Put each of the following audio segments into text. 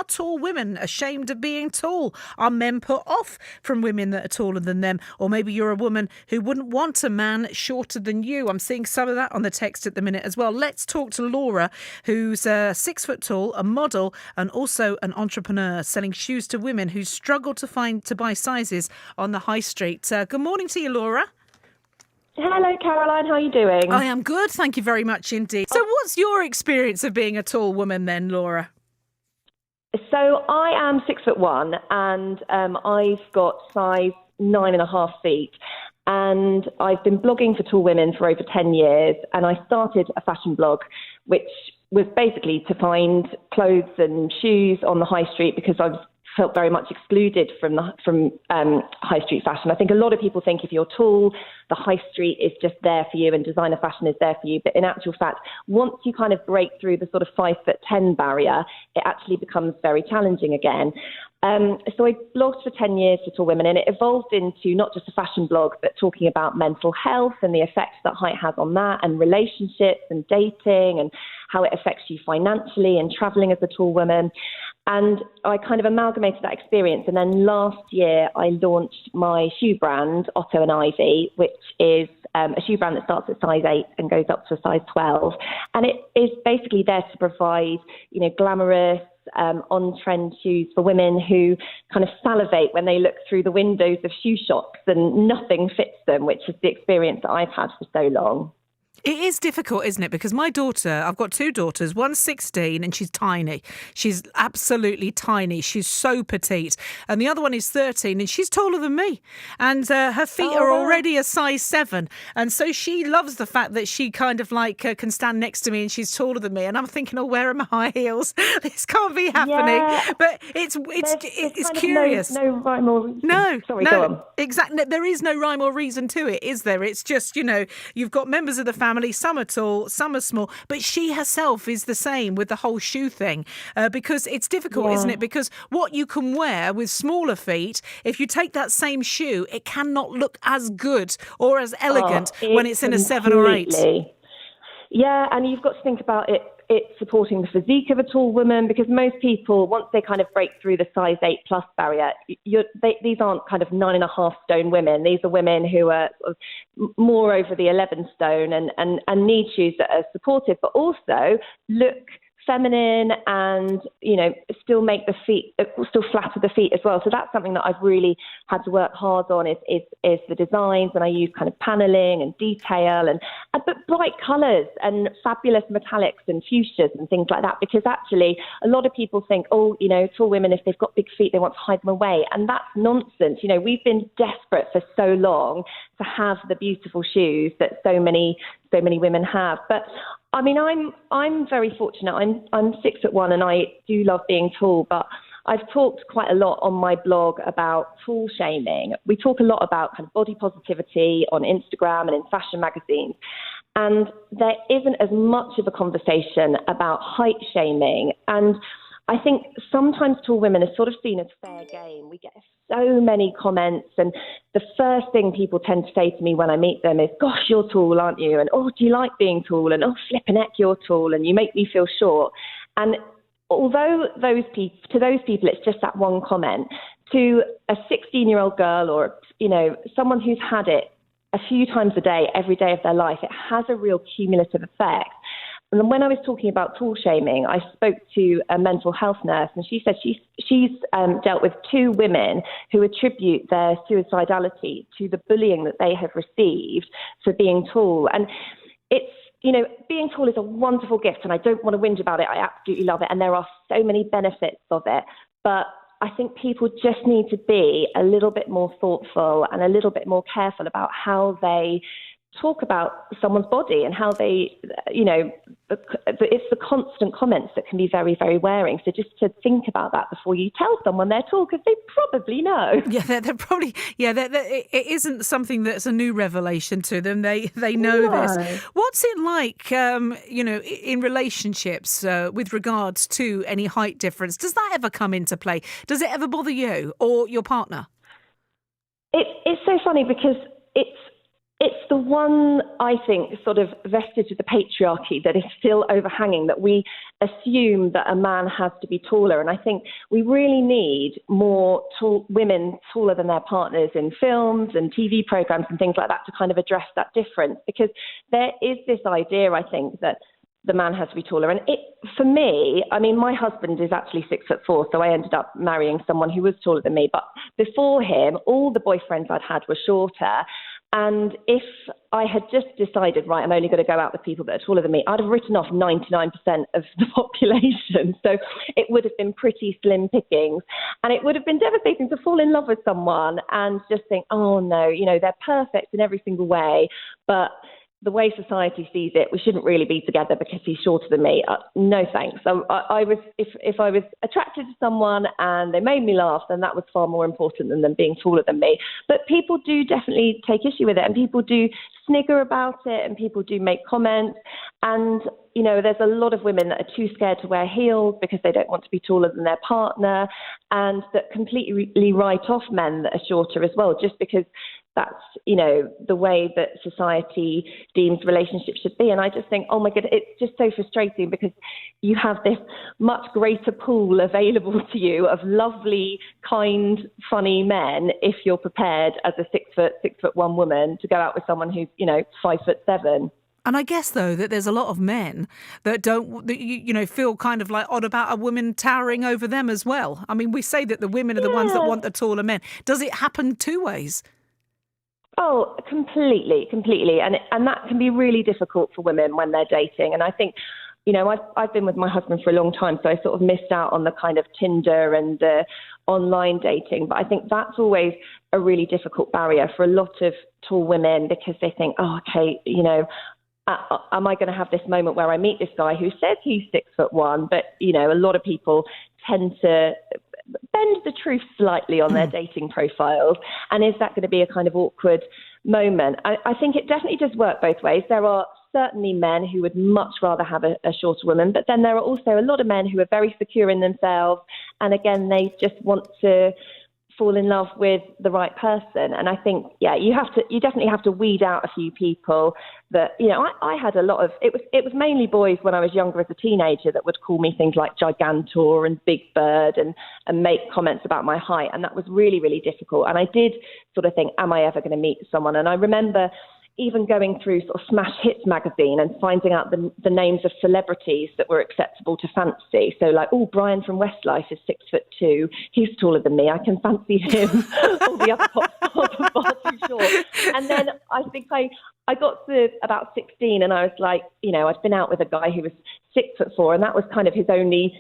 Are tall women ashamed of being tall? Are men put off from women that are taller than them? Or maybe you're a woman who wouldn't want a man shorter than you. I'm seeing some of that on the text at the minute as well. Let's talk to Laura, who's 6 foot tall, a model, and also an entrepreneur selling shoes to women who struggle to buy sizes on the high street. Good morning to you, Laura. Hello, Caroline. How are you doing? I am good, thank you very much indeed. So what's your experience of being a tall woman then, Laura? So I am 6'1", and I've got size 9.5 feet. And I've been blogging for tall women for over 10 years. And I started a fashion blog, which was basically to find clothes and shoes on the high street because I felt very much excluded from high street fashion. I think a lot of people think if you're tall, the high street is just there for you and designer fashion is there for you. But in actual fact, once you kind of break through the sort of 5'10" barrier, it actually becomes very challenging again. So I blogged for 10 years for tall women, and it evolved into not just a fashion blog, but talking about mental health and the effects that height has on that, and relationships and dating and how it affects you financially and traveling as a tall woman. And I kind of amalgamated that experience. And then last year, I launched my shoe brand, Otto and Ivy, which is a shoe brand that starts at size 8 and goes up to a size 12. And it is basically there to provide, glamorous, on-trend shoes for women who kind of salivate when they look through the windows of shoe shops and nothing fits them, which is the experience that I've had for so long. It is difficult, isn't it? Because my daughter, I've got 2 daughters, one's 16 and she's tiny. She's absolutely tiny. She's so petite. And the other one is 13 and she's taller than me. And her feet are already a size 7. And so she loves the fact that she kind of can stand next to me and she's taller than me. And I'm thinking, where are my high heels? This can't be happening. Yeah. But it's curious. No rhyme or reason. Go on. Exactly. There is no rhyme or reason to it, is there? It's just, you've got members of the family. Some are tall, some are small, but she herself is the same with the whole shoe thing because it's difficult, isn't it? Because what you can wear with smaller feet, if you take that same shoe, it cannot look as good or as elegant when it's in a 7 or 8. Yeah, and you've got to think about it supporting the physique of a tall woman, because most people, once they kind of break through the size 8+ barrier, these aren't kind of 9.5 stone women. These are women who are sort of more over the 11 stone and need shoes that are supportive, but also look feminine and, still make the feet, still flatter the feet as well. So that's something that I've really had to work hard on is the designs, and I use kind of paneling and detail and but bright colours and fabulous metallics and fuchsias and things like that, because actually a lot of people think, tall women, if they've got big feet, they want to hide them away. And that's nonsense. We've been desperate for so long to have the beautiful shoes that so many women have. But I mean, I'm very fortunate. I'm 6'1" and I do love being tall, but I've talked quite a lot on my blog about tall shaming. We talk a lot about kind of body positivity on Instagram and in fashion magazines. And there isn't as much of a conversation about height shaming. And I think sometimes tall women are sort of seen as fair game. We get so many comments, and the first thing people tend to say to me when I meet them is, gosh, you're tall, aren't you? And, oh, do you like being tall? And, oh, flippin' heck, you're tall, and you make me feel short. And although to those people, it's just that one comment, to a 16-year-old girl or, someone who's had it a few times a day, every day of their life, it has a real cumulative effect. And when I was talking about tall shaming, I spoke to a mental health nurse, and she said she's dealt with 2 women who attribute their suicidality to the bullying that they have received for being tall. And it's, being tall is a wonderful gift, and I don't want to whinge about it. I absolutely love it, and there are so many benefits of it. But I think people just need to be a little bit more thoughtful and a little bit more careful about how they talk about someone's body and how they, it's the constant comments that can be very, very wearing. So just to think about that before you tell someone they're tall, because they probably know. Yeah, they're probably, it isn't something that's a new revelation to them. They know this. What's it like, in relationships with regards to any height difference? Does that ever come into play? Does it ever bother you or your partner? It's so funny because It's the one, I think, sort of vestige of the patriarchy that is still overhanging, that we assume that a man has to be taller. And I think we really need more women taller than their partners in films and TV programs and things like that to kind of address that difference. Because there is this idea, I think, that the man has to be taller. And for me, I mean, my husband is actually 6'4", so I ended up marrying someone who was taller than me. But before him, all the boyfriends I'd had were shorter. And if I had just decided, right, I'm only going to go out with people that are taller than me, I'd have written off 99% of the population. So it would have been pretty slim pickings. And it would have been devastating to fall in love with someone and just think, oh, no, you know, they're perfect in every single way. But the way society sees it, we shouldn't really be together because he's shorter than me. No thanks. I was, if I was attracted to someone and they made me laugh, then that was far more important than them being taller than me. But people do definitely take issue with it, and people do snigger about it, and people do make comments. And, you know, there's a lot of women that are too scared to wear heels because they don't want to be taller than their partner, and that completely write off men that are shorter as well, just because that's, you know, the way that society deems relationships should be. And I just think, oh my God, it's just so frustrating because you have this much greater pool available to you of lovely, kind, funny men if you're prepared as a 6'1" woman to go out with someone who's, you know, 5'7". And I guess, though, that there's a lot of men that feel kind of like odd about a woman towering over them as well. I mean, we say that the women are the ones that want the taller men. Does it happen two ways? Oh, completely. And that can be really difficult for women when they're dating. And I think, you know, I've been with my husband for a long time, so I sort of missed out on the kind of Tinder and online dating. But I think that's always a really difficult barrier for a lot of tall women because they think, oh, okay, you know, am I going to have this moment where I meet this guy who says he's 6'1", but, you know, a lot of people tend to bend the truth slightly on their dating profiles. And is that going to be a kind of awkward moment? I think it definitely does work both ways. There are certainly men who would much rather have a shorter woman, but then there are also a lot of men who are very secure in themselves. And again, they just want to fall in love with the right person. And I think, yeah, you definitely have to weed out a few people that, you know, I had a lot of, it was mainly boys when I was younger as a teenager that would call me things like Gigantor and Big Bird and make comments about my height. And that was really, really difficult. And I did sort of think, am I ever going to meet someone? And I remember even going through sort of Smash Hits magazine and finding out the names of celebrities that were acceptable to fancy. So like, oh, Brian from Westlife is 6'2". He's taller than me. I can fancy him. All the other pop stars are far too short. And then I think I got to about 16 and I was like, you know, I'd been out with a guy who was 6'4", and that was kind of his only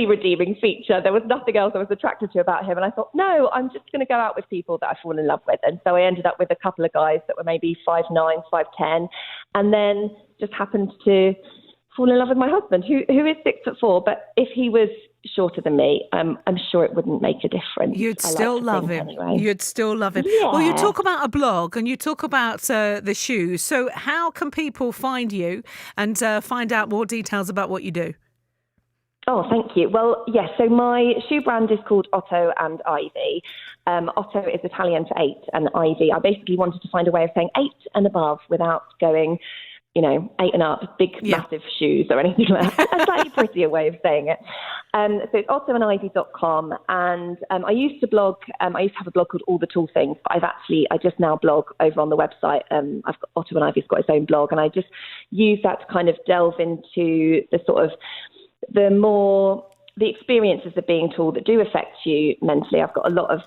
redeeming feature. There was nothing else I was attracted to about him. And I thought, no, I'm just going to go out with people that I fall in love with. And so I ended up with a couple of guys that were maybe 5'9", 5'10", and then just happened to fall in love with my husband, who is 6'4". But if he was shorter than me, I'm sure it wouldn't make a difference. You'd still love him. Anyway. You'd still love him. Yeah. Well, you talk about a blog and you talk about the shoes. So how can people find you and find out more details about what you do? Oh, thank you. Well, yes, so my shoe brand is called Otto and Ivy. Otto is Italian for 8, and Ivy, I basically wanted to find a way of saying 8 and above without going, you know, 8 and up, big, massive shoes or anything like that. A slightly prettier way of saying it. So it's ottoandivy.com. And I used to have a blog called All the Tall Things, but I just now blog over on the website. I've got Otto and Ivy's got its own blog, and I just use that to kind of delve into the sort of the experiences of being tall that do affect you mentally. I've got a lot of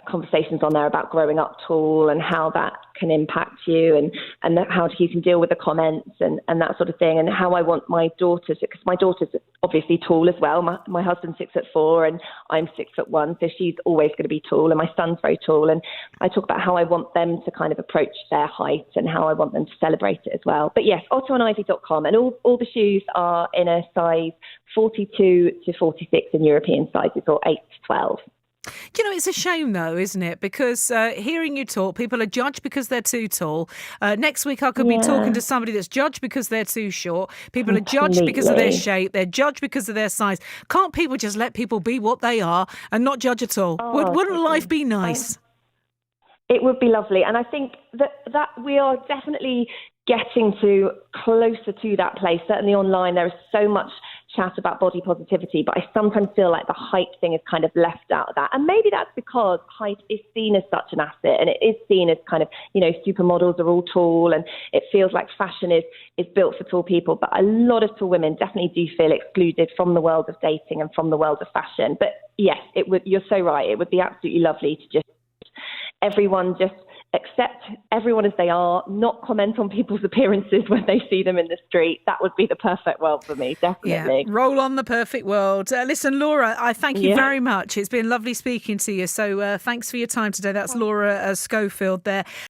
conversations on there about growing up tall and how that can impact you and how you can deal with the comments and that sort of thing, and how I want my daughters, because my daughter's obviously tall as well. My husband's 6'4" and I'm 6'1", so she's always going to be tall, and my son's very tall, and I talk about how I want them to kind of approach their height and how I want them to celebrate it as well. But yes, ottoandivy.com, and all the shoes are in a size 42 to 46 in European sizes, or 8 to 12. Do you know, it's a shame, though, isn't it? Because hearing you talk, people are judged because they're too tall. Next week, I could be talking to somebody that's judged because they're too short. People are judged because of their shape. They're judged because of their size. Can't people just let people be what they are and not judge at all? Wouldn't life be nice? It would be lovely. And I think that we are definitely getting to closer to that place. Certainly online, there is so much chat about body positivity, but I sometimes feel like the height thing is kind of left out of that. And maybe that's because height is seen as such an asset, and it is seen as kind of, supermodels are all tall, and it feels like fashion is built for tall people. But a lot of tall women definitely do feel excluded from the world of dating and from the world of fashion. But yes, you're so right. It would be absolutely lovely to just everyone just accept everyone as they are, not comment on people's appearances when they see them in the street. That would be the perfect world for me, definitely. Yeah, roll on the perfect world. Listen, Laura, I thank you very much. It's been lovely speaking to you. So thanks for your time today. That's Laura Schofield there.